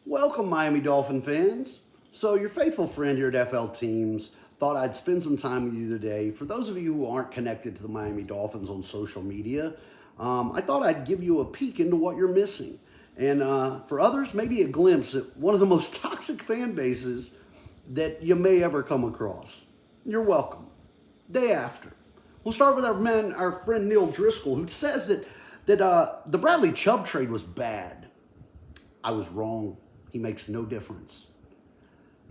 Welcome, Miami Dolphin fans. So, your faithful friend here at FL Teams thought I'd spend some time with you today. For those of you who aren't connected to the Miami Dolphins on social media, I thought I'd give you a peek into what you're missing. And for others, maybe a glimpse at one of the most toxic fan bases that you may ever come across. You're welcome. Day after. We'll start with our friend Neil Driscoll, who says that the Bradley Chubb trade was bad. I was wrong. He makes no difference.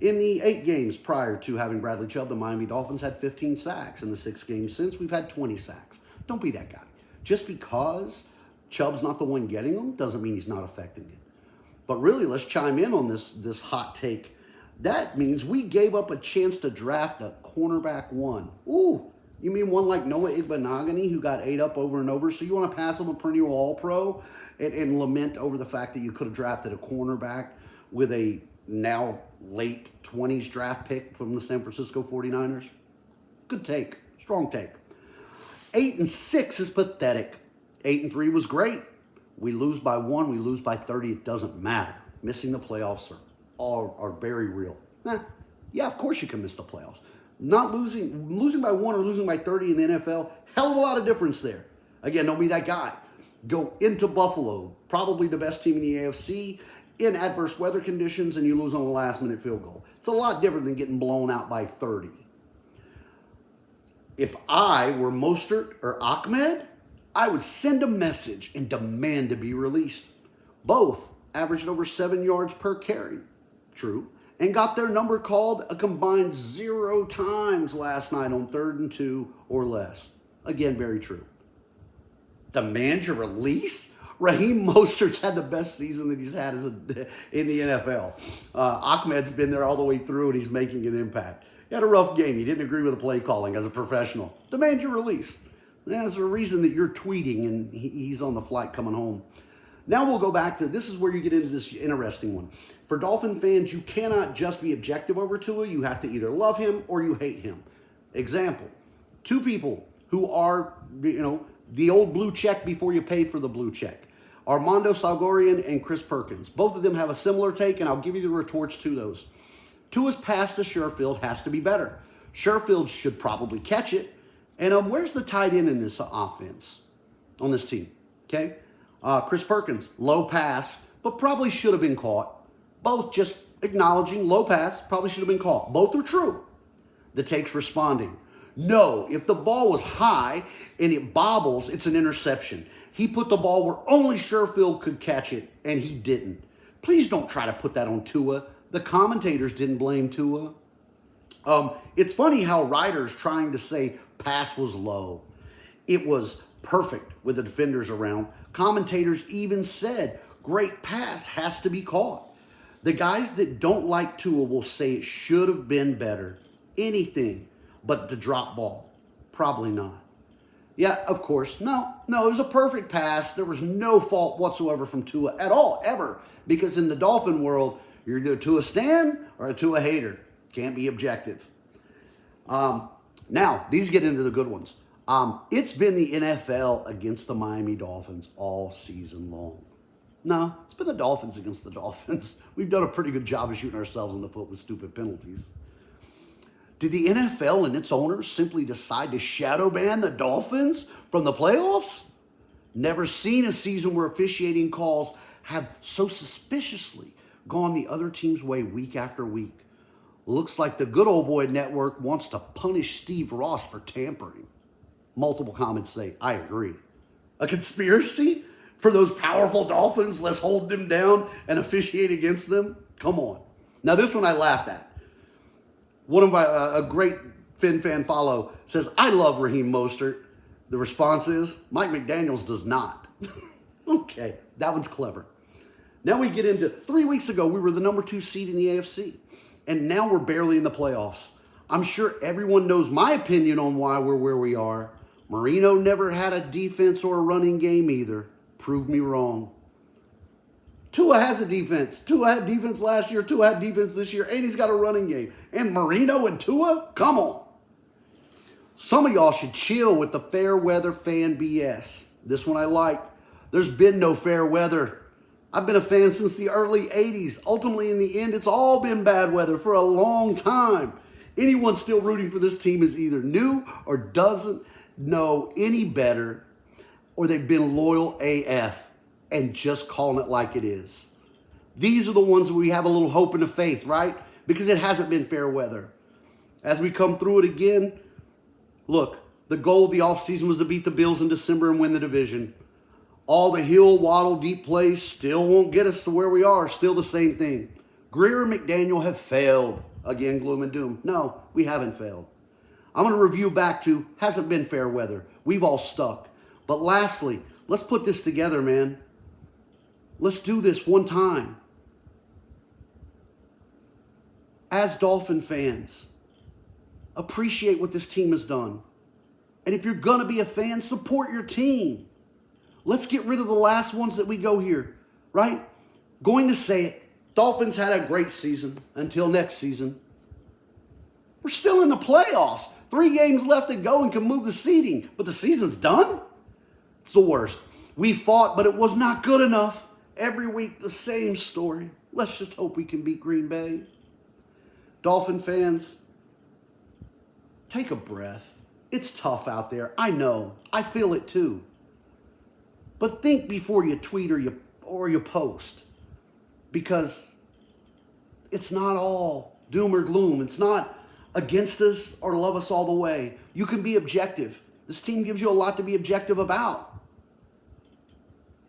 In the 8 games prior to having Bradley Chubb, the Miami Dolphins had 15 sacks. In the 6 games since, we've had 20 sacks. Don't be that guy. Just because Chubb's not the one getting them doesn't mean he's not affecting it. But really, let's chime in on this hot take. That means we gave up a chance to draft a cornerback 1. Ooh, you mean one like Noah Igbenogany who got ate up over and over? So you want to pass him a perennial All-Pro and lament over the fact that you could have drafted a cornerback with a now late 20s draft pick from the San Francisco 49ers? Good take. Strong take. 8-6 is pathetic. 8-3 was great. We lose by 1, we lose by 30. It doesn't matter. Missing the playoffs are very real. Yeah, of course you can miss the playoffs. Not losing by 1 or losing by 30 in the NFL, hell of a lot of difference there. Again, don't be that guy. Go into Buffalo, probably the best team in the AFC, in adverse weather conditions, and you lose on a last-minute field goal. It's a lot different than getting blown out by 30. If I were Mostert or Ahmed, I would send a message and demand to be released. Both averaged over 7 yards per carry. True. And got their number called a combined 0 times last night on 3rd and 2 or less. Again, very true. Demand your release? Raheem Mostert's had the best season that he's had in the NFL. Ahmed's been there all the way through, and he's making an impact. He had a rough game. He didn't agree with the play calling as a professional. Demand your release. There's a reason that you're tweeting, and he's on the flight coming home. Now we'll go back to, this is where you get into this interesting one. For Dolphin fans, you cannot just be objective over Tua. You have to either love him or you hate him. Example, 2 people who are, the old blue check before you paid for the blue check. Armando Salgorian and Chris Perkins. Both of them have a similar take, and I'll give you the retorts to those. Tua's pass to Sherfield has to be better. Sherfield should probably catch it. And where's the tight end in this offense on this team? Okay? Chris Perkins, low pass, but probably should have been caught. Both just acknowledging low pass, probably should have been caught. Both are true. The take's responding. No, if the ball was high and it bobbles, it's an interception. He put the ball where only Sherfield could catch it, and he didn't. Please don't try to put that on Tua. The commentators didn't blame Tua. It's funny how writers trying to say pass was low. It was perfect with the defenders around. Commentators even said, great pass has to be caught. The guys that don't like Tua will say it should have been better. Anything but the drop ball. Probably not. Yeah, of course. No, it was a perfect pass. There was no fault whatsoever from Tua at all, ever. Because in the Dolphin world, you're either a Tua stan or a Tua hater. Can't be objective. Now, these get into the good ones. It's been the NFL against the Miami Dolphins all season long. No, it's been the Dolphins against the Dolphins. We've done a pretty good job of shooting ourselves in the foot with stupid penalties. Did the NFL and its owners simply decide to shadow ban the Dolphins from the playoffs? Never seen a season where officiating calls have so suspiciously gone the other team's way week after week. Looks like the good old boy network wants to punish Steve Ross for tampering. Multiple comments say, I agree. A conspiracy for those powerful Dolphins? Let's hold them down and officiate against them? Come on. Now this one I laughed at. One of a great Fin fan follow says, I love Raheem Mostert. The response is, Mike McDaniels does not. Okay, that one's clever. Now we get into, 3 weeks ago, we were the number 2 seed in the AFC. And now we're barely in the playoffs. I'm sure everyone knows my opinion on why we're where we are. Marino never had a defense or a running game either. Prove me wrong. Tua has a defense. Tua had defense last year. Tua had defense this year. And he's got a running game. And Marino and Tua? Come on. Some of y'all should chill with the fair weather fan BS. This one I like. There's been no fair weather. I've been a fan since the early 80s. Ultimately, in the end, it's all been bad weather for a long time. Anyone still rooting for this team is either new or doesn't know any better, or they've been loyal AF and just calling it like it is. These are the ones where we have a little hope and a faith, right? Because it hasn't been fair weather. As we come through it again, look, the goal of the offseason was to beat the Bills in December and win the division. All the Hill, Waddle, deep plays still won't get us to where we are. Still the same thing. Greer and McDaniel have failed. Again, gloom and doom. No, we haven't failed. I'm going to review back to hasn't been fair weather. We've all stuck. But lastly, let's put this together, man. Let's do this one time. As Dolphin fans, appreciate what this team has done. And if you're going to be a fan, support your team. Let's get rid of the last ones that we go here, right? Going to say it. Dolphins had a great season until next season. We're still in the playoffs. 3 games left to go and can move the seeding. But the season's done? It's the worst. We fought, but it was not good enough. Every week, the same story. Let's just hope we can beat Green Bay. Dolphin fans, take a breath. It's tough out there. I know. I feel it too. But think before you tweet or you post. Because it's not all doom or gloom. It's not against us or love us all the way. You can be objective. This team gives you a lot to be objective about.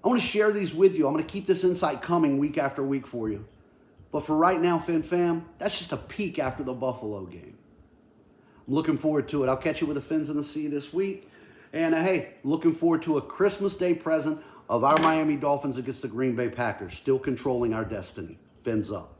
I want to share these with you. I'm going to keep this insight coming week after week for you. But for right now, Fam, that's just a peek after the Buffalo game. I'm looking forward to it. I'll catch you with the Fins in the Sea this week. And hey, looking forward to a Christmas Day present of our Miami Dolphins against the Green Bay Packers, still controlling our destiny. Fins up.